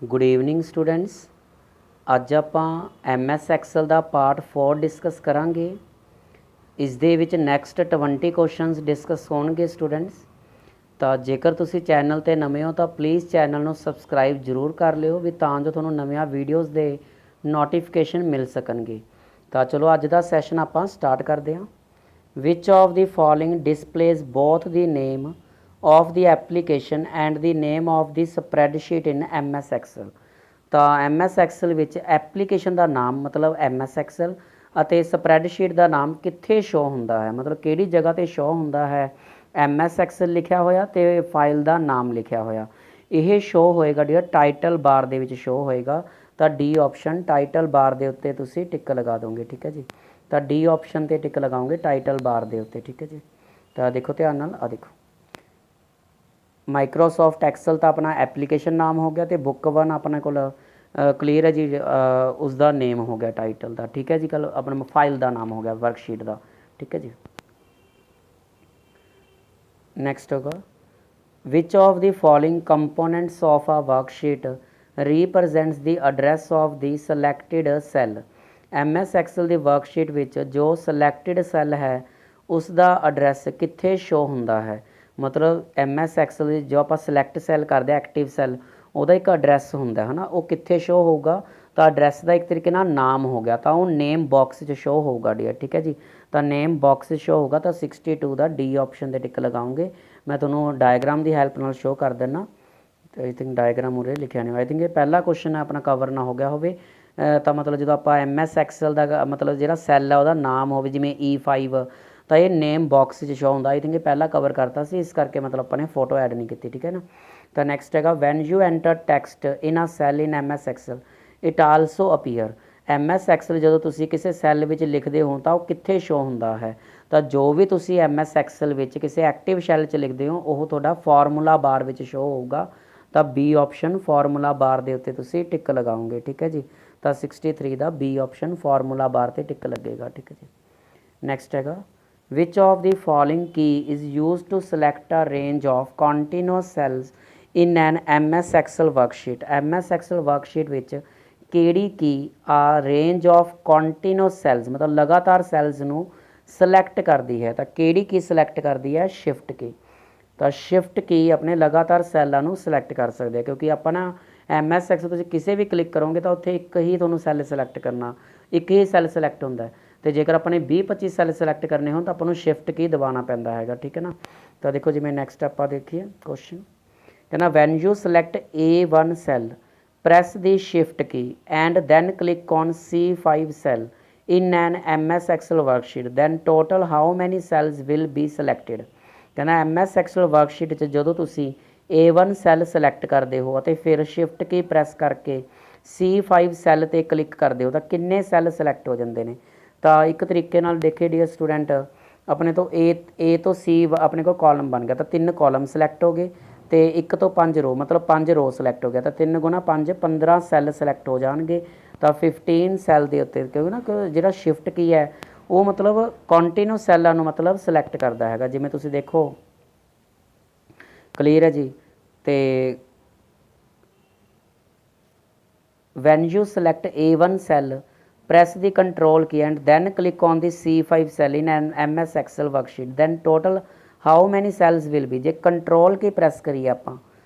Good evening students. ਅੱਜ ਆਪਾਂ MS Excel ਦਾ part 4 discuss ਕਰਾਂਗੇ। ਇਸ ਦੇ ਵਿੱਚ ਨੈਕਸਟ 20 ਕੁਐਸਚਨਸ ਡਿਸਕਸ ਹੋਣਗੇ ਸਟੂਡੈਂਟਸ। ਤਾਂ ਜੇਕਰ ਤੁਸੀਂ ਚੈਨਲ ਤੇ ਨਵੇਂ ਹੋ ਤਾਂ ਪਲੀਜ਼ ਚੈਨਲ ਨੂੰ ਸਬਸਕ੍ਰਾਈਬ ਜ਼ਰੂਰ ਕਰ ਲਿਓ ਵੀ ਤਾਂ ਜੋ ਤੁਹਾਨੂੰ ਨਵੀਆਂ ਵੀਡੀਓਜ਼ ਦੇ ਨੋਟੀਫਿਕੇਸ਼ਨ ਮਿਲ ਸਕਣਗੇ। ਤਾਂ ਚਲੋ ਅੱਜ ਦਾ ਸੈਸ਼ਨ ਆਪਾਂ ਸਟਾਰਟ ਕਰਦੇ ਹਾਂ। ਵਿਚ of the following ਡਿਸਪਲੇਜ਼ both the name of the application and the name of the spreadsheet in MS Excel। ਤਾਂ MS Excel ਵਿੱਚ ਐਪਲੀਕੇਸ਼ਨ ਦਾ ਨਾਮ ਮਤਲਬ MS Excel ਅਤੇ ਸਪਰੈਡਸ਼ੀਟ ਦਾ ਨਾਮ ਕਿੱਥੇ ਸ਼ੋ ਹੁੰਦਾ ਹੈ, ਮਤਲਬ ਕਿਹੜੀ ਜਗ੍ਹਾ ਤੇ ਸ਼ੋ ਹੁੰਦਾ ਹੈ। MS Excel ਲਿਖਿਆ ਹੋਇਆ ਤੇ ਫਾਈਲ ਦਾ ਨਾਮ ਲਿਖਿਆ ਹੋਇਆ। ਇਹ ਸ਼ੋ ਹੋਏਗਾ ਜਿਹੜਾ ਟਾਈਟਲ ਬਾਰ ਦੇ ਵਿੱਚ ਸ਼ੋ ਹੋਏਗਾ। ਤਾਂ ਡੀ ਆਪਸ਼ਨ ਟਾਈਟਲ ਬਾਰ ਦੇ ਉੱਤੇ ਤੁਸੀਂ ਟਿਕ ਲਗਾ ਦੋਗੇ, ਠੀਕ ਹੈ ਜੀ। ਤਾਂ ਡੀ ਆਪਸ਼ਨ ਤੇ ਟਿਕ ਲਗਾਓਗੇ ਟਾਈਟਲ ਬਾਰ ਦੇ ਉੱਤੇ, ਠੀਕ ਹੈ ਜੀ। ਤਾਂ ਦੇਖੋ ਧਿਆਨ ਨਾਲ, ਆ ਦੇਖੋ ਮਾਈਕਰੋਸੋਫਟ ਐਕਸਲ ਤਾਂ ਆਪਣਾ ਐਪਲੀਕੇਸ਼ਨ ਨਾਮ ਹੋ ਗਿਆ ਤੇ ਬੁੱਕ 1 ਆਪਣੇ ਕੋਲ ਕਲੀਅਰ ਹੈ ਜੀ, ਉਸ ਦਾ ਨੇਮ ਹੋ ਗਿਆ ਟਾਈਟਲ ਦਾ, ਠੀਕ ਹੈ ਜੀ। ਕੱਲ ਆਪਣਾ ਫਾਈਲ ਦਾ ਨਾਮ ਹੋ ਗਿਆ ਵਰਕਸ਼ੀਟ ਦਾ, ਠੀਕ ਹੈ ਜੀ। ਨੈਕਸਟ ਹੋਗਾ which of the following components of a worksheet represents the address of the selected cell. MS Excel ਦੀ ਵਰਕਸ਼ੀਟ ਵਿੱਚ ਜੋ ਸਿਲੈਕਟਡ ਸੈੱਲ ਹੈ ਉਸ ਦਾ ਐਡਰੈਸ ਕਿੱਥੇ ਸ਼ੋ ਹੁੰਦਾ ਹੈ। ਮਤਲਬ MS ਐਕਸਲ ਦੀ ਜੋ ਆਪਾਂ ਸਿਲੈਕਟ ਸੈੱਲ ਕਰਦੇ ਐਕਟਿਵ ਸੈੱਲ, ਉਹਦਾ ਇੱਕ ਐਡਰੈਸ ਹੁੰਦਾ ਹੈ ਨਾ, ਉਹ ਕਿੱਥੇ ਸ਼ੋ ਹੋਊਗਾ। ਤਾਂ ਐਡਰੈਸ ਦਾ ਇੱਕ ਤਰੀਕੇ ਨਾਲ ਨਾਮ ਹੋ ਗਿਆ, ਤਾਂ ਉਹ ਨੇਮ ਬਾਕਸ 'ਚ ਸ਼ੋ ਹੋਊਗਾ ਡੀਅਰ, ਠੀਕ ਹੈ ਜੀ। ਤਾਂ ਨੇਮ ਬਾਕਸ ਸ਼ੋ ਹੋਊਗਾ ਤਾਂ 62 ਦਾ ਡੀ ਆਪਸ਼ਨ 'ਤੇ ਟਿਕ ਲਗਾਉਂਗੇ। ਮੈਂ ਤੁਹਾਨੂੰ ਡਾਇਗਰਾਮ ਦੀ ਹੈਲਪ ਨਾਲ ਸ਼ੋ ਕਰ ਦਿੰਦਾ। ਆਈ ਥਿੰਕ ਡਾਇਗਰਾਮ ਉਰੇ ਲਿਖਿਆ ਨਹੀਂ, ਆਈ ਥਿੰਕ ਇਹ ਪਹਿਲਾ ਕੁਐਸਚਨ ਹੈ ਆਪਣਾ ਕਵਰ ਨਾ ਹੋ ਗਿਆ ਹੋਵੇ। ਤਾਂ ਮਤਲਬ ਜਦੋਂ ਆਪਾਂ MS ਐਕਸਲ ਦਾ ਮਤਲਬ ਜਿਹੜਾ ਸੈੱਲ ਹੈ ਉਹਦਾ ਨਾਮ ਹੋਵੇ ਜਿਵੇਂ E5, ਤਾਂ ਇਹ ਨੇਮ ਬਾਕਸ 'ਚ ਸ਼ੋ ਹੁੰਦਾ। ਆਈ ਥਿੰਕ ਇਹ ਪਹਿਲਾਂ ਕਵਰ ਕਰਤਾ ਸੀ, ਇਸ ਕਰਕੇ ਮਤਲਬ ਆਪਾਂ ਨੇ ਫੋਟੋ ਐਡ ਨਹੀਂ ਕੀਤੀ, ਠੀਕ ਹੈ ਨਾ। ਤਾਂ ਨੈਕਸਟ ਹੈਗਾ when you enter text in a cell in MS Excel it also appear. MS Excel ਜਦੋਂ ਤੁਸੀਂ ਕਿਸੇ ਸੈੱਲ ਵਿੱਚ ਲਿਖਦੇ ਹੋ ਤਾਂ ਉਹ ਕਿੱਥੇ ਸ਼ੋ ਹੁੰਦਾ ਹੈ। ਤਾਂ ਜੋ ਵੀ ਤੁਸੀਂ MS ਐਕਸਲ ਵਿੱਚ ਕਿਸੇ ਐਕਟਿਵ ਸੈੱਲ 'ਚ ਲਿਖਦੇ ਹੋ ਉਹ ਤੁਹਾਡਾ ਫਾਰਮੂਲਾ ਬਾਰ ਵਿੱਚ ਸ਼ੋ ਹੋਊਗਾ। ਤਾਂ B ਆਪਸ਼ਨ ਫਾਰਮੂਲਾ ਬਾਰ ਦੇ ਉੱਤੇ ਤੁਸੀਂ ਟਿਕ ਲਗਾਓਗੇ, ਠੀਕ ਹੈ ਜੀ। ਤਾਂ 63 ਦਾ B ਆਪਸ਼ਨ ਫਾਰਮੂਲਾ ਬਾਰ ਤੇ ਟਿਕ ਲੱਗੇਗਾ, ਠੀਕ ਹੈ ਜੀ। ਨੈਕਸਟ ਹੈਗਾ which of the following key is used to select a range of continuous cells in an MS Excel worksheet. MS Excel worksheet ਵਿੱਚ ਕਿਹੜੀ ਕੀ ਆ ਰੇਂਜ ਆਫ ਕੰਟੀਨਿਊਸ ਸੈੱਲਸ ਮਤਲਬ ਲਗਾਤਾਰ ਸੈੱਲਸ ਨੂੰ ਸਿਲੈਕਟ ਕਰਦੀ ਹੈ। ਤਾਂ ਕਿਹੜੀ ਕੀ ਸਿਲੈਕਟ ਕਰਦੀ ਹੈ, ਸ਼ਿਫਟ ਕੀ। ਤਾਂ ਸ਼ਿਫਟ ਕੀ ਆਪਣੇ ਲਗਾਤਾਰ ਸੈੱਲਾਂ ਨੂੰ ਸਿਲੈਕਟ ਕਰ ਸਕਦੇ ਆ, ਕਿਉਂਕਿ ਆਪਾਂ ਨਾ MS ਐਕਸਲ ਤੁਸੀਂ ਕਿਸੇ ਵੀ ਕਲਿੱਕ ਕਰੋਗੇ ਤਾਂ ਉੱਥੇ ਇੱਕ ਹੀ ਤੁਹਾਨੂੰ ਸੈੱਲ ਸਿਲੈਕਟ ਕਰਨਾ, ਇੱਕ ਹੀ ਸੈੱਲ ਸਿਲੈਕਟ ਹੁੰਦਾ। ਤੇ ਜੇਕਰ ਆਪਾਂ ਨੇ 20-25 ਸੈੱਲ ਸਿਲੈਕਟ ਕਰਨੇ ਹੋਣ ਤਾਂ ਆਪਾਂ ਨੂੰ ਸ਼ਿਫਟ ਕੀ ਦਬਾਉਣਾ ਪੈਂਦਾ ਹੈਗਾ, ਠੀਕ ਹੈ ਨਾ। ਤਾਂ ਦੇਖੋ ਜਿਵੇਂ ਨੈਕਸਟ ਆਪਾਂ ਦੇਖੀਏ ਕੁਐਸਚਨ ਕਹਿੰਦਾ when you select A1 cell press the shift key and then click on C5 cell in an MS Excel worksheet then total how many cells will be selected. ਕਹਿੰਦਾ MS ਐਕਸਲ ਵਰਕਸ਼ੀਟ 'ਚ ਜਦੋਂ ਤੁਸੀਂ A1 cell select ਕਰਦੇ ਹੋ ਅਤੇ ਫਿਰ shift ਕੀ press ਕਰਕੇ C5 cell 'ਤੇ ਕਲਿੱਕ ਕਰਦੇ ਹੋ ਤਾਂ ਕਿੰਨੇ ਸੈੱਲ ਸਿਲੈਕਟ ਹੋ ਜਾਂਦੇ ਨੇ। ਤਾਂ ਇੱਕ ਤਰੀਕੇ ਨਾਲ ਦੇਖੇ ਡੀਅਰ ਸਟੂਡੈਂਟ ਆਪਣੇ ਤੋਂ A ਤੋਂ C ਆਪਣੇ ਕੋਲ ਕਾਲਮ ਬਣ ਗਿਆ, ਤਾਂ 3 ਕਾਲਮ ਸਿਲੈਕਟ ਹੋ ਗਏ ਤੇ 1 ਤੋਂ 5 ਰੋ ਮਤਲਬ 5 ਰੋ ਸਿਲੈਕਟ ਹੋ ਗਿਆ। ਤਾਂ 3 ਗੁਣਾ 5 15 ਸੈੱਲ ਸਿਲੈਕਟ ਹੋ ਜਾਣਗੇ। ਤਾਂ 15 ਸੈੱਲ ਦੇ ਉੱਤੇ ਕਿਉਂਕਿ ਨਾ ਜਿਹੜਾ ਸ਼ਿਫਟ ਕੀ ਹੈ ਉਹ ਮਤਲਬ ਕੰਟੀਨਿਊ ਸੈੱਲਾਂ ਨੂੰ ਮਤਲਬ ਸਿਲੈਕਟ ਕਰਦਾ ਹੈਗਾ। ਜਿਵੇਂ ਤੁਸੀਂ ਦੇਖੋ ਕਲੀਅਰ ਹੈ ਜੀ। ਤੇ van you select A1 cell press the control key and then click on the C5 cell in an MS Excel worksheet then total how many cells will be। ਜੇ ਕੰਟਰੋਲ ਕੀ press ਕਰੀਏ ਆਪਾਂ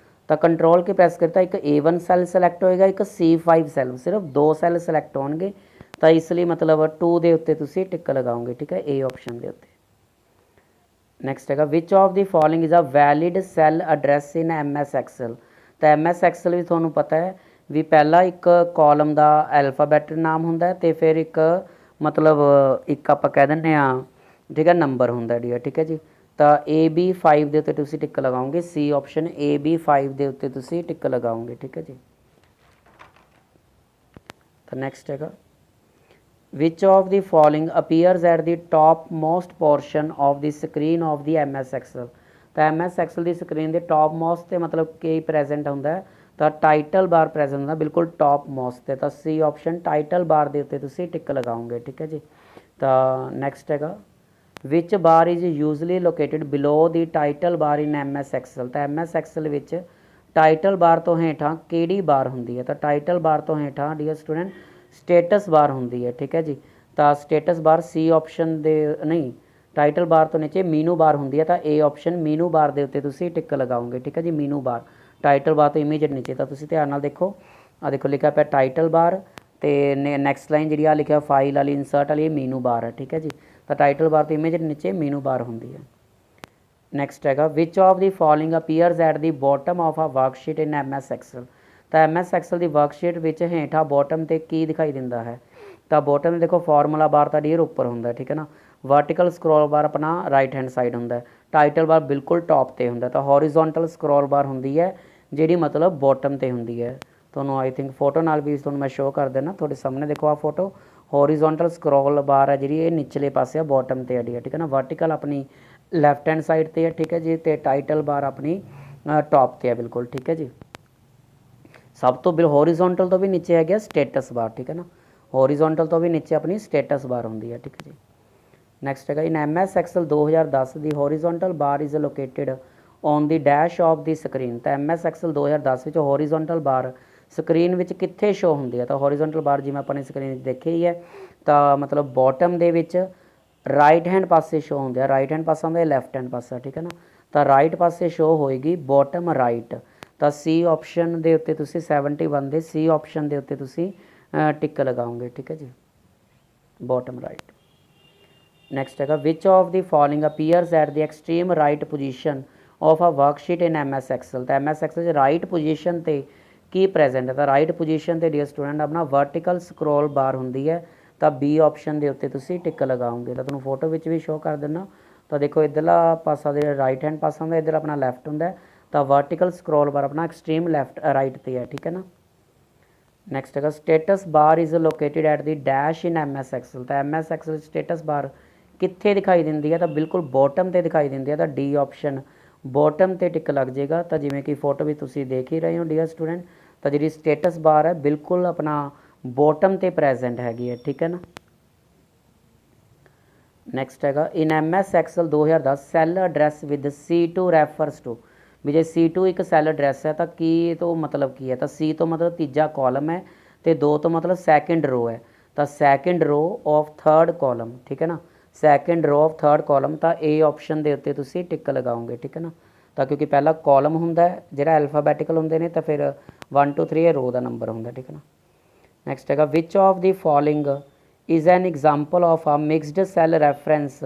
ਤਾਂ control ਕੀ press ਕਰਤਾ ਇੱਕ A1 cell select ਹੋਏਗਾ, ਇੱਕ C5 cell, ਸਿਰਫ 2 cell select ਹੋਣਗੇ। ਤਾਂ ਇਸ ਲਈ ਮਤਲਬ 2 ਦੇ ਉੱਤੇ ਤੁਸੀਂ ਟਿਕ ਲਗਾਓਗੇ, ਠੀਕ ਹੈ, A ਆਪਸ਼ਨ ਦੇ ਉੱਤੇ। ਨੈਕਸਟ ਹੈਗਾ which of the following is a valid cell address in MS Excel. ਤਾਂ MS ਐਕਸਲ ਵੀ ਤੁਹਾਨੂੰ ਪਤਾ ਹੈ ਵੀ ਪਹਿਲਾਂ ਇੱਕ ਕਾਲਮ ਦਾ ਐਲਫਾਬੈਟ ਨਾਮ ਹੁੰਦਾ ਤੇ ਫਿਰ ਇੱਕ ਮਤਲਬ ਇੱਕ ਆਪਾਂ ਕਹਿ ਦਿੰਦੇ ਹਾਂ, ਠੀਕ ਹੈ, ਨੰਬਰ ਹੁੰਦਾ ਡੀਅਰ, ਠੀਕ ਹੈ ਜੀ। ਤਾਂ AB5 ਦੇ ਉੱਤੇ ਤੁਸੀਂ ਟਿਕ ਲਗਾਓਗੇ, C ਆਪਸ਼ਨ AB5 ਦੇ ਉੱਤੇ ਤੁਸੀਂ ਟਿਕ ਲਗਾਓਗੇ, ਠੀਕ ਹੈ ਜੀ। ਤਾਂ ਨੈਕਸਟ ਹੈਗਾ which of the following appears at the top most portion of the screen of the MS Excel. ਤਾਂ MS ਐਕਸਲ ਦੀ ਸਕਰੀਨ ਦੇ ਟਾਪ ਮੋਸਟ 'ਤੇ ਮਤਲਬ ਕੀ ਪ੍ਰੈਜੈਂਟ ਹੁੰਦਾ ਹੈ, ਤਾਂ ਟਾਈਟਲ ਬਾਰ ਪ੍ਰੈਜੈਂਟ ਹੁੰਦਾ ਬਿਲਕੁਲ ਟਾਪ ਮੋਸਟ 'ਤੇ। ਤਾਂ C ਆਪਸ਼ਨ ਟਾਈਟਲ ਬਾਰ ਦੇ ਉੱਤੇ ਤੁਸੀਂ ਟਿਕ ਲਗਾਓਗੇ, ਠੀਕ ਹੈ ਜੀ। ਤਾਂ ਨੈਕਸਟ ਹੈਗਾ ਵਿਚ ਬਾਰ is usually located below the title bar in MS Excel. ਤਾਂ MS ਐਕਸਲ ਵਿੱਚ ਟਾਈਟਲ ਬਾਰ ਤੋਂ ਹੇਠਾਂ ਕਿਹੜੀ ਬਾਰ ਹੁੰਦੀ ਹੈ? ਤਾਂ ਟਾਈਟਲ ਬਾਰ ਤੋਂ ਹੇਠਾਂ ਡੀਅਰ ਸਟੂਡੈਂਟ ਸਟੇਟਸ ਬਾਰ ਹੁੰਦੀ ਹੈ। ਠੀਕ ਹੈ ਜੀ, ਤਾਂ ਸਟੇਟਸ ਬਾਰ ਸੀ ਆਪਸ਼ਨ ਦੇ ਨਹੀਂ, ਟਾਈਟਲ ਬਾਰ ਤੋਂ ਨੀਚੇ ਮੀਨੂ ਬਾਰ ਹੁੰਦੀ ਹੈ, ਤਾਂ ਏ ਆਪਸ਼ਨ ਮੀਨੂ ਬਾਰ ਦੇ ਉੱਤੇ ਤੁਸੀਂ ਟਿਕ ਲਗਾਓਗੇ। ਠੀਕ ਹੈ ਜੀ, ਮੀਨੂ ਬਾਰ ਟਾਈਟਲ ਬਾਰ ਤੋਂ ਇਮੀਡੀਏਟ ਨੀਚੇ, ਤਾਂ ਤੁਸੀਂ ਧਿਆਨ ਨਾਲ ਦੇਖੋ, ਆ ਦੇਖੋ ਲਿਖਿਆ ਪਿਆ ਟਾਈਟਲ ਬਾਰ, ਤੇ ਨੈਕਸਟ ਲਾਈਨ ਜਿਹੜੀ ਆ ਲਿਖਿਆ ਫਾਈਲ ਵਾਲੀ ਇਨਸਰਟ ਵਾਲੀ, ਇਹ ਮੀਨੂ ਬਾਰ ਹੈ। ਠੀਕ ਹੈ ਜੀ, ਤਾਂ ਟਾਈਟਲ ਬਾਰ ਤੋਂ ਇਮੀਡੀਏਟ ਨੀਚੇ ਮੀਨੂ ਬਾਰ ਹੁੰਦੀ ਹੈ। ਨੈਕਸਟ ਹੈਗਾ which of the following appears at the bottom of a worksheet in MS Excel. ਤਾਂ MS ਐਕਸਲ ਦੀ ਵਰਕਸ਼ੀਟ ਵਿੱਚ ਹੇਠਾਂ ਬੋਟਮ ਤੇ ਕੀ ਦਿਖਾਈ ਦਿੰਦਾ ਹੈ? ਤਾਂ ਬੋਟਮ ਦੇਖੋ ਫਾਰਮੂਲਾ ਬਾਰ ਤਾਂ ਡੀਅਰ ਉੱਪਰ ਹੁੰਦਾ, ਠੀਕ ਹੈ ਨਾ, ਵਰਟੀਕਲ ਸਕਰੋਲ ਬਾਰ ਆਪਣਾ ਰਾਈਟ ਹੈਂਡ ਸਾਈਡ ਹੁੰਦਾ, ਟਾਈਟਲ ਬਾਰ ਬਿਲਕੁਲ ਟੌਪ ਤੇ ਹੁੰਦਾ, ਤਾਂ ਹੌਰੀਜ਼ੋਨਟਲ ਸਕਰੋਲ ਬਾਰ ਹੁੰਦੀ ਹੈ ਜਿਹੜੀ ਮਤਲਬ ਬੋਟਮ ਤੇ ਹੁੰਦੀ ਹੈ। ਤੁਹਾਨੂੰ ਆਈ ਥਿੰਕ ਫੋਟੋ ਨਾਲ ਵੀ ਤੁਹਾਨੂੰ ਮੈਂ ਸ਼ੋਅ ਕਰ ਦੇਣਾ, ਤੁਹਾਡੇ ਸਾਹਮਣੇ ਦੇਖੋ ਆ ਫੋਟੋ, ਹੌਰੀਜ਼ੋਨਟਲ ਸਕਰੋਲ ਬਾਰ ਹੈ ਜਿਹੜੀ ਇਹ ਨਿਚਲੇ ਪਾਸੇ ਆ, ਬੋਟਮ ਤੇ ਹੈ, ਠੀਕ ਹੈ ਨਾ, ਵਰਟੀਕਲ ਆਪਣੀ ਲੈਫਟ ਹੈਂਡ ਸਾਈਡ ਤੇ ਹੈ। ਠੀਕ ਹੈ ਜੀ, ਤੇ ਟਾਈਟਲ ਬਾਰ ਆਪਣੀ ਟੌਪ ਤੇ ਹੈ ਬਿਲਕੁਲ। ਠੀਕ ਹੈ ਜੀ, ਸਭ ਤੋਂ ਹੌਰੀਜ਼ੋਨਟਲ ਤੋਂ ਵੀ ਨੀਚੇ ਹੈ ਗਿਆ ਸਟੇਟਸ ਬਾਰ। ਠੀਕ ਹੈ ਨਾ, ਹੌਰੀਜ਼ੋਨਟਲ ਤੋਂ ਵੀ ਨੀਚੇ ਆਪਣੀ ਸਟੇਟਸ ਬਾਰ ਹੁੰਦੀ ਹੈ। ਠੀਕ ਹੈ ਜੀ, ਨੈਕਸਟ ਹੈਗਾ in MS Excel 2010 the horizontal bar is located on the dash of the screen. ਤਾਂ MS ਐਕਸਲ 2010 ਵਿੱਚ ਹੌਰੀਜ਼ੋਨਟਲ ਬਾਰ ਸਕਰੀਨ ਵਿੱਚ ਕਿੱਥੇ ਸ਼ੋ ਹੁੰਦੀ ਹੈ? ਤਾਂ ਹੌਰੀਜ਼ੋਨਟਲ ਬਾਰ ਜਿਵੇਂ ਆਪਾਂ ਨੇ ਸਕਰੀਨ ਵਿੱਚ ਦੇਖੀ ਹੀ ਹੈ, ਤਾਂ ਮਤਲਬ ਬੋਟਮ ਦੇ ਵਿੱਚ ਰਾਈਟ ਹੈਂਡ ਪਾਸੇ ਸ਼ੋ ਹੁੰਦੇ ਆ, ਰਾਈਟ ਹੈਂਡ ਪਾਸਾ ਹੁੰਦਾ, ਲੈਫਟ ਹੈਂਡ ਪਾਸਾ। ਠੀਕ ਹੈ ਨਾ, ਤਾਂ ਰਾਈਟ ਪਾਸੇ ਸ਼ੋ ਹੋਏਗੀ ਬੋਟਮ ਰਾਈਟ, ਤਾਂ ਸੀ ਆਪਸ਼ਨ ਦੇ ਉੱਤੇ ਤੁਸੀਂ 71 ਦੇ ਸੀ ਆਪਸ਼ਨ ਦੇ ਉੱਤੇ ਤੁਸੀਂ ਟਿਕ ਲਗਾਓਗੇ। ਠੀਕ ਹੈ ਜੀ, ਬੋਟਮ ਰਾਈਟ। ਨੈਕਸਟ ਹੈਗਾ which of the following appears at the extreme right position of a worksheet in MS Excel. ਤਾਂ MS ਐਕਸਲ 'ਚ ਰਾਈਟ ਪੋਜੀਸ਼ਨ 'ਤੇ ਕੀ ਪ੍ਰੈਜੈਂਟ ਹੈ? ਤਾਂ ਰਾਈਟ ਪੋਜੀਸ਼ਨ 'ਤੇ ਡੀਅਰ ਸਟੂਡੈਂਟ ਆਪਣਾ ਵਰਟੀਕਲ ਸਕਰੋਲ ਬਾਰ ਹੁੰਦੀ ਹੈ, ਤਾਂ B ਆਪਸ਼ਨ ਦੇ ਉੱਤੇ ਤੁਸੀਂ ਟਿਕ ਲਗਾਓਗੇ। ਤਾਂ ਤੁਹਾਨੂੰ ਫੋਟੋ ਵਿੱਚ ਵੀ ਸ਼ੋਅ ਕਰ ਦਿੰਦਾ, ਤਾਂ ਦੇਖੋ ਇੱਧਰਲਾ ਪਾਸਾ ਜਿਹੜਾ ਰਾਈਟ ਹੈਂਡ ਪਾਸਾ ਹੁੰਦਾ, ਇੱਧਰ ਆਪਣਾ ਲੈਫਟ ਹੁੰਦਾ, ਤਾਂ ਵਰਟੀਕਲ ਸਕਰੋਲ ਬਾਰ ਆਪਣਾ ਐਕਸਟ੍ਰੀਮ ਲੈਫਟ ਰਾਈਟ 'ਤੇ ਹੈ। ਠੀਕ ਹੈ ਨਾ, ਨੈਕਸਟ ਹੈਗਾ status bar is located at the dash in MS Excel. ਤਾਂ MS ਐਕਸਲ ਸਟੇਟਸ ਬਾਰ ਕਿੱਥੇ ਦਿਖਾਈ ਦਿੰਦੀ ਹੈ? ਤਾਂ ਬਿਲਕੁਲ ਬੋਟਮ ਤੇ ਦਿਖਾਈ ਦਿੰਦੀ ਹੈ, ਤਾਂ D ਆਪਸ਼ਨ ਬੋਟਮ ਤੇ ਟਿਕ ਲੱਗ ਜਾਏਗਾ। ਤਾਂ ਜਿਵੇਂ ਕਿ ਫੋਟੋ ਵੀ ਤੁਸੀਂ ਦੇਖ ਹੀ ਰਹੇ ਹੋ ਡੀਅਰ ਸਟੂਡੈਂਟ, ਤਾਂ ਜਿਹੜੀ ਸਟੇਟਸ ਬਾਰ ਹੈ ਬਿਲਕੁਲ ਆਪਣਾ ਬੋਟਮ ਤੇ ਪ੍ਰੈਜੈਂਟ ਹੈਗੀ ਹੈ। ਠੀਕ ਹੈ ਨਾ, ਨੈਕਸਟ ਹੈਗਾ in MS Excel 2010 cell address with C2 refers to. ਵੀ ਜੇ C2 ਇੱਕ ਸੈੱਲ ਐਡਰੈਸ ਹੈ ਤਾਂ ਕੀ ਤੋਂ ਮਤਲਬ ਕੀ ਹੈ? ਤਾਂ C ਤੋਂ ਮਤਲਬ ਤੀਜਾ ਕਾਲਮ ਹੈ, ਤੇ 2 ਤੋਂ ਮਤਲਬ ਸੈਕਿੰਡ ਰੋ ਹੈ, ਤਾਂ ਸੈਕਿੰਡ ਰੋ ਆਫ ਥਰਡ ਕਾਲਮ। ਠੀਕ ਹੈ ਨਾ, ਸੈਕਿੰਡ ਰੋ ਆਫ ਥਰਡ ਕਾਲਮ, ਤਾਂ A ਆਪਸ਼ਨ ਦੇ ਉੱਤੇ ਤੁਸੀਂ ਟਿਕ ਲਗਾਓਗੇ। ਠੀਕ ਹੈ ਨਾ, ਤਾਂ ਕਿਉਂਕਿ ਪਹਿਲਾ ਕਾਲਮ ਹੁੰਦਾ ਜਿਹੜਾ ਐਲਫਾਬੈਟਿਕਲ ਹੁੰਦੇ ਨੇ, ਤਾਂ ਫਿਰ 1 2 3 ਇਹ ਰੋ ਦਾ ਨੰਬਰ ਹੁੰਦਾ। ਠੀਕ ਹੈ ਨਾ, ਨੈਕਸਟ ਹੈਗਾ which of the following is an example of ਆ mixed cell reference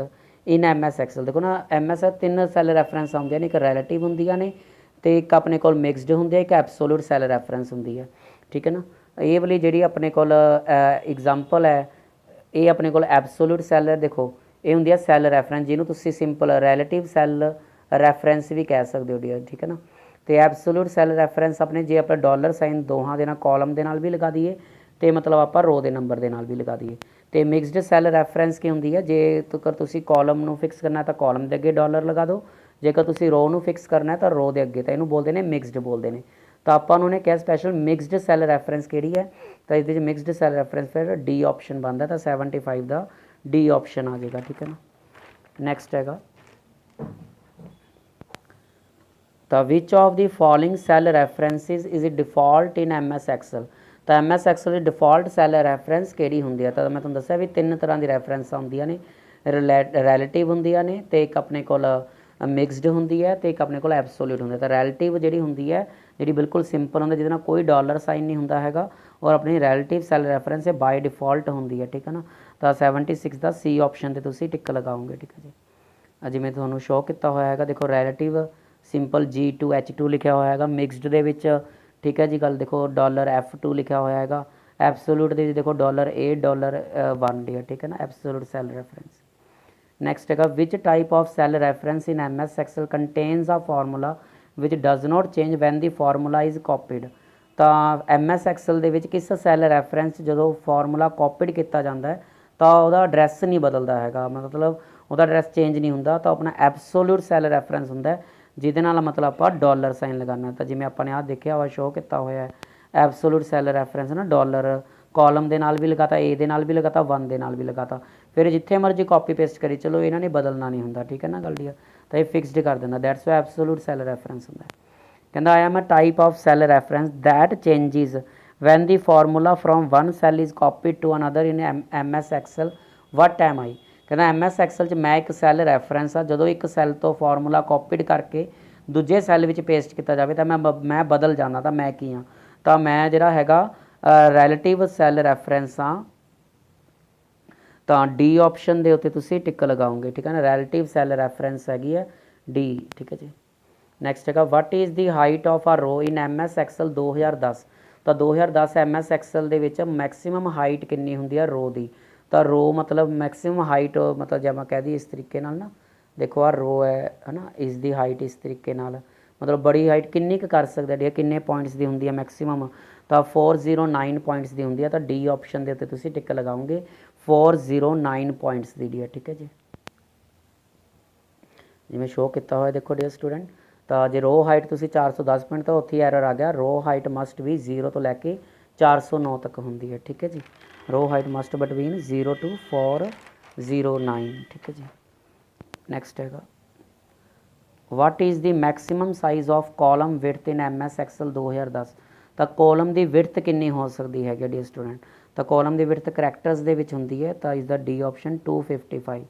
in MS Excel. ਦੇਖੋ ਨਾ MS 3 ਸੈੱਲ ਰੈਫਰੈਂਸ ਆਉਂਦੀਆਂ ਨੇ, ਇੱਕ ਰਿਲੇਟਿਵ ਹੁੰਦੀਆਂ ਨੇ, ਤੇ ਇੱਕ ਆਪਣੇ ਕੋਲ ਮਿਕਸਡ ਹੁੰਦੀ ਹੈ, ਇੱਕ ਐਬਸੋਲੂਟ ਸੈੱਲ ਰੈਫਰੈਂਸ ਹੁੰਦੀ ਹੈ। ਠੀਕ ਹੈ ਨਾ, ਇਹ ਵਾਲੀ ਜਿਹੜੀ ਆਪਣੇ ਕੋਲ ਐਗਜ਼ਾਮਪਲ ਹੈ, ਇਹ ਆਪਣੇ ਕੋਲ ਐਬਸੋਲੂਟ ਸੈੱਲ ਹੈ। ਦੇਖੋ ਇਹ ਹੁੰਦੀ ਹੈ ਸੈੱਲ ਰੈਫਰੈਂਸ, ਜਿਹਨੂੰ ਤੁਸੀਂ ਸਿੰਪਲ ਰਿਲੇਟਿਵ ਸੈੱਲ ਰੈਫਰੈਂਸ ਵੀ ਕਹਿ ਸਕਦੇ ਹੋ ਡੀਅਰ। ਠੀਕ ਹੈ ਨਾ, ਤੇ ਐਬਸੋਲੂਟ ਸੈੱਲ ਰੈਫਰੈਂਸ ਆਪਣੇ ਜੇ ਆਪਾਂ ਡਾਲਰ ਸਾਈਨ ਦੋਹਾਂ ਦੇ ਨਾਲ ਕਾਲਮ ਦੇ ਨਾਲ ਵੀ ਲਗਾ ਦਈਏ, ਤੇ ਮਤਲਬ ਆਪਾਂ ਰੋ ਦੇ ਨੰਬਰ ਦੇ ਨਾਲ ਵੀ ਲਗਾ ਦਈਏ। ਤੇ ਮਿਕਸਡ ਸੈੱਲ ਰੈਫਰੈਂਸ ਕੀ ਹੁੰਦੀ ਹੈ? ਜੇਕਰ ਤੁਸੀਂ ਕਾਲਮ ਨੂੰ ਫਿਕਸ ਕਰਨਾ ਤਾਂ ਕਾਲਮ ਦੇ ਅੱਗੇ ਡਾਲਰ ਲਗਾ ਦਿਓ, ਜੇਕਰ ਤੁਸੀਂ ਰੋ ਨੂੰ ਫਿਕਸ ਕਰਨਾ ਤਾਂ ਰੋ ਦੇ ਅੱਗੇ, ਤਾਂ ਇਹਨੂੰ ਬੋਲਦੇ ਨੇ ਮਿਕਸਡ ਬੋਲਦੇ ਨੇ। ਤਾਂ ਆਪਾਂ ਨੂੰ ਨੇ ਕਿਹਾ ਸਪੈਸ਼ਲ ਮਿਕਸਡ ਸੈੱਲ ਰੈਫਰੈਂਸ ਕਿਹੜੀ ਹੈ? ਤਾਂ ਇਹਦੇ ਵਿੱਚ ਮਿਕਸਡ ਸੈੱਲ ਰੈਫਰੈਂਸ ਫਿਰ D ਆਪਸ਼ਨ ਬਣਦਾ, ਤਾਂ 75 ਦਾ D ਆਪਸ਼ਨ ਆ ਜਾਏਗਾ। ਠੀਕ ਹੈ ਨਾ, ਨੈਕਸਟ ਹੈਗਾ ਤਾਂ which of the following cell references is default in MS Excel. ਤਾਂ MS ਐਕਸਲ ਦੀ ਡਿਫਾਲਟ ਸੈੱਲ ਰੈਫਰੈਂਸ ਕਿਹੜੀ ਹੁੰਦੀ ਹੈ? ਤਾਂ ਮੈਂ ਤੁਹਾਨੂੰ ਦੱਸਿਆ ਵੀ 3 ਤਰ੍ਹਾਂ ਦੀ ਰੈਫਰੈਂਸ ਆਉਂਦੀਆਂ ਨੇ, ਰਿਲੇਟਿਵ ਹੁੰਦੀਆਂ ਨੇ, ਤੇ ਇੱਕ ਆਪਣੇ ਕੋਲ ਮਿਕਸਡ ਹੁੰਦੀ ਹੈ, ਤੇ ਇੱਕ ਆਪਣੇ ਕੋਲ ਐਬਸੋਲੂਟ ਹੁੰਦੀ ਹੈ। ਤਾਂ ਰਿਲੇਟਿਵ ਜਿਹੜੀ ਹੁੰਦੀ ਹੈ, ਜਿਹੜੀ ਬਿਲਕੁਲ ਸਿੰਪਲ ਹੁੰਦੀ, ਜਿਹਦੇ ਨਾਲ ਕੋਈ ਡਾਲਰ ਸਾਈਨ ਨਹੀਂ ਹੁੰਦਾ ਹੈਗਾ, ਔਰ ਆਪਣੀ relative cell reference by default ਹੁੰਦੀ ਹੈ। ਠੀਕ ਹੈ ਨਾ, ਤਾਂ 76 ਦਾ C ਆਪਸ਼ਨ ਤੇ ਤੁਸੀਂ ਟਿਕ ਲਗਾਓਗੇ। ਠੀਕ ਹੈ ਜੀ, ਜਿਵੇਂ ਤੁਹਾਨੂੰ ਸ਼ੋਅ ਕੀਤਾ ਹੋਇਆ ਹੈਗਾ, ਦੇਖੋ ਰਿਲੇਟਿਵ ਸਿੰਪਲ G2H2 ਲਿਖਿਆ ਹੋਇਆ ਹੈਗਾ, ਮਿਕਸਡ ਦੇ ਵਿੱਚ ਠੀਕ ਹੈ ਜੀ ਗੱਲ ਦੇਖੋ $F2 ਲਿਖਿਆ ਹੋਇਆ ਹੈਗਾ, ਐਬਸੋਲੂਟ ਦੇ ਵਿੱਚ ਦੇਖੋ $A $1 ਡੀ। ਠੀਕ ਹੈ ਨਾ, ਐਬਸੋਲੂਟ ਸੈੱਲ ਰੈਫਰੈਂਸ। ਨੈਕਸਟ ਹੈਗਾ which type of cell reference in MS Excel contains a formula which does not change when the formula is copied. ਤਾਂ MS ਐਕਸਲ ਦੇ ਵਿੱਚ ਕਿਸ ਸੈੱਲ ਰੈਫਰੈਂਸ ਜਦੋਂ ਫਾਰਮੂਲਾ ਕਾਪੀਡ ਕੀਤਾ ਜਾਂਦਾ ਹੈ ਤਾਂ ਉਹਦਾ ਐਡਰੈਸ ਨਹੀਂ ਬਦਲਦਾ ਹੈਗਾ, ਮਤਲਬ ਉਹਦਾ ਐਡਰੈਸ ਚੇਂਜ ਨਹੀਂ ਹੁੰਦਾ, ਤਾਂ ਆਪਣਾ ਐਬਸੋਲੂਟ ਸੈੱਲ ਰੈਫਰੈਂਸ ਹੁੰਦਾ, ਜਿਹਦੇ ਨਾਲ ਮਤਲਬ ਆਪਾਂ ਡਾਲਰ ਸਾਈਨ ਲਗਾਉਣਾ। ਤਾਂ ਜਿਵੇਂ ਆਪਾਂ ਨੇ ਆਹ ਦੇਖਿਆ ਹੋਇਆ ਸ਼ੋਅ ਕੀਤਾ ਹੋਇਆ ਹੈ ਐਬਸੋਲੂਟ ਸੈੱਲ ਰੈਫਰੈਂਸ ਨਾ, ਡਾਲਰ ਕਾਲਮ ਦੇ ਨਾਲ ਵੀ ਲਗਾਤਾ, A ਦੇ ਨਾਲ ਵੀ ਲਗਾਤਾ, 1 ਦੇ ਨਾਲ ਵੀ ਲਗਾਤਾ, ਫਿਰ ਜਿੱਥੇ ਮਰਜ਼ੀ ਕਾਪੀ ਪੇਸਟ ਕਰੀ ਚਲੋ, ਇਹਨਾਂ ਨੇ ਬਦਲਣਾ ਨਹੀਂ ਹੁੰਦਾ। ਠੀਕ ਹੈ ਨਾ ਗੱਲ ਡੀਅਰ, ਤਾਂ ਇਹ ਫਿਕਸਡ ਕਰ ਦਿੰਦਾ, that's why absolute cell reference ਹੁੰਦਾ। ਕਹਿੰਦਾ I am a type of cell reference that changes when the formula from one cell is copied to another in MS Excel. What am I? ਕਹਿੰਦਾ MS Excel 'ਚ ਮੈਂ ਇੱਕ cell reference ਆ, ਜਦੋਂ ਇੱਕ cell ਤੋਂ ਫਾਰਮੂਲਾ ਕਾਪੀਡ ਕਰਕੇ ਦੂਜੇ ਸੈੱਲ ਵਿੱਚ ਪੇਸਟ ਕੀਤਾ ਜਾਵੇ ਤਾਂ ਮੈਂ ਬਦਲ ਜਾਂਦਾ, ਤਾਂ ਮੈਂ ਕੀ ਹਾਂ? ਤਾਂ ਮੈਂ ਜਿਹੜਾ ਹੈਗਾ ਰਿਲੇਟਿਵ ਸੈੱਲ ਰੈਫਰੈਂਸ ਆ। ਤਾਂ ਡੀ ਆਪਸ਼ਨ ਦੇ ਉੱਤੇ ਤੁਸੀਂ ਟਿਕ ਲਗਾਓਗੇ, ਠੀਕ ਹੈ ਨਾ। ਰਿਲੇਟਿਵ ਸੈੱਲ ਰੈਫਰੈਂਸ ਹੈਗੀ ਹੈ ਡੀ, ਠੀਕ ਹੈ ਜੀ। ਨੈਕਸਟ ਹੈਗਾ what is the height of ਆ ਰੋ ਇਨ MS Excel 2010। ਤਾਂ 2010 MS Excel ਦੇ ਵਿੱਚ ਮੈਕਸਿਮਮ ਹਾਈਟ ਕਿੰਨੀ ਹੁੰਦੀ ਆ ਰੋ ਦੀ? ਤਾਂ ਰੋ ਮਤਲਬ ਮੈਕਸਿਮਮ ਹਾਈਟ, ਮਤਲਬ ਜੇ ਆਪਾਂ ਕਹਿ ਦਈਏ ਇਸ ਤਰੀਕੇ ਨਾਲ ਨਾ, ਦੇਖੋ ਆ ਰੋ ਹੈ ਨਾ, ਇਸ ਦੀ ਹਾਈਟ ਇਸ ਤਰੀਕੇ ਨਾਲ, ਮਤਲਬ ਬੜੀ ਹਾਈਟ ਕਿੰਨੀ ਕੁ ਕਰ ਸਕਦਾ ਡੀ, ਕਿੰਨੇ ਪੁਆਇੰਟਸ ਦੀ ਹੁੰਦੀ ਹੈ ਮੈਕਸਿਮਮ? ਤਾਂ 409 ਪੁਆਇੰਟਸ ਦੀ ਹੁੰਦੀ ਹੈ। ਤਾਂ ਡੀ ਆਪਸ਼ਨ ਦੇ ਉੱਤੇ ਤੁਸੀਂ ਟਿਕ ਲਗਾਓਗੇ 409 ਪੁਆਇੰਟਸ ਦੀ ਡੀ ਹੈ, ਠੀਕ ਹੈ ਜੀ। ਜਿਵੇਂ ਸ਼ੋਅ ਕੀਤਾ ਹੋਇਆ ਦੇਖੋ ਡੀਅਰ ਸਟੂਡੈਂਟ। ਤਾਂ ਜੇ ਰੋ ਹਾਈਟ ਤੁਸੀਂ 410 ਪੁਆਇੰਟ, ਤਾਂ ਉੱਥੇ ਐਰਰ ਆ ਗਿਆ, ਰੋ ਹਾਈਟ ਮਸਟ ਵੀ 0 ਤੋਂ ਲੈ ਕੇ 409 ਤੱਕ ਹੁੰਦੀ ਹੈ, ਠੀਕ ਹੈ ਜੀ। ਰੋ ਹਾਈਟ ਮਸਟ ਬਿਟਵੀਨ 0 to 409, ਠੀਕ ਹੈ ਜੀ। ਨੈਕਸਟ ਹੈਗਾ what is the maximum size of column width in MS Excel 2010। ਤਾਂ ਕਾਲਮ ਦੀ ਵਿਡਥ ਕਿੰਨੀ ਹੋ ਸਕਦੀ ਹੈਗੀ ਡੀ ਸਟੂਡੈਂਟ? ਤਾਂ ਕਾਲਮ ਦੀ ਵਿਡਥ ਕਰੈਕਟਰਸ ਦੇ ਵਿੱਚ ਹੁੰਦੀ ਹੈ, ਤਾਂ ਇਸ ਦਾ ਡੀ ਆਪਸ਼ਨ 255।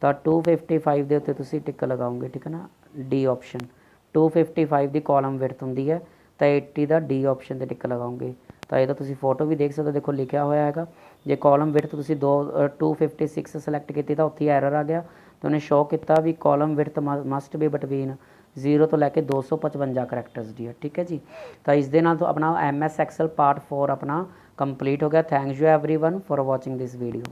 ਤਾਂ 255 ਦੇ ਉੱਤੇ ਤੁਸੀਂ ਟਿਕ ਲਗਾਓਗੇ, ਠੀਕ ਹੈ ਨਾ, ਡੀ ਆਪਸ਼ਨ 255 ਦੀ ਕਾਲਮ ਵਿਡਥ ਹੁੰਦੀ ਹੈ। ਤਾਂ 80 ਦਾ ਡੀ ਆਪਸ਼ਨ 'ਤੇ ਟਿਕ ਲਗਾਓਗੇ। ਤਾਂ ਇਹਦਾ ਤੁਸੀਂ ਫੋਟੋ ਵੀ ਦੇਖ ਸਕਦੇ ਹੋ, ਦੇਖੋ ਲਿਖਿਆ ਹੋਇਆ ਹੈਗਾ। ਜੇ ਕਾਲਮ ਵਿਡਥ ਤੁਸੀਂ 256 ਸਿਲੈਕਟ ਕੀਤੀ ਤਾਂ ਉੱਥੇ ਐਰਰ ਆ ਗਿਆ, ਤਾਂ ਉਹਨੇ ਸ਼ੋਅ ਕੀਤਾ ਵੀ ਕਾਲਮ ਵਿਡਥ ਮਸਟ ਵੀ ਬਿਟਵੀਨ 0 ਤੋਂ ਲੈ ਕੇ 255 ਕਰੈਕਟਰਸ ਦੀ ਹੈ, ਠੀਕ ਹੈ ਜੀ। ਤਾਂ ਇਸ ਦੇ ਨਾਲ ਤੋਂ ਆਪਣਾ MS Excel ਪਾਰਟ 4 ਆਪਣਾ ਕੰਪਲੀਟ ਹੋ ਗਿਆ। Thanks you everyone for watching this video.